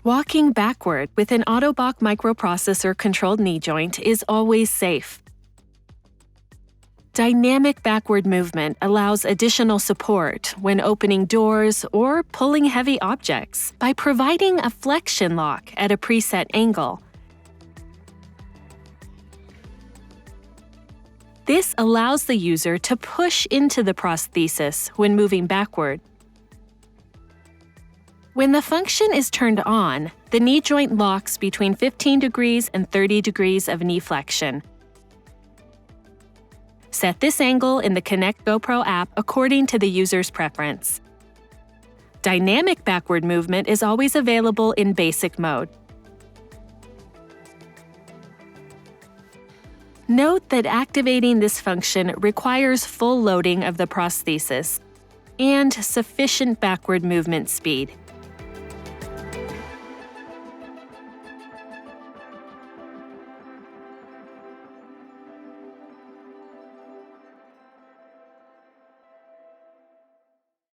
Walking backward with an Ottobock microprocessor-controlled knee joint is always safe. Dynamic backward movement allows additional support when opening doors or pulling heavy objects by providing a flexion lock at a preset angle. This allows the user to push into the prosthesis when moving backward. When the function is turned on, the knee joint locks between 15 degrees and 30 degrees of knee flexion. Set this angle in the connectgo.pro app according to the user's preference. Dynamic backward movement is always available in basic mode. Note that activating this function requires full loading of the prosthesis and sufficient backward movement speed.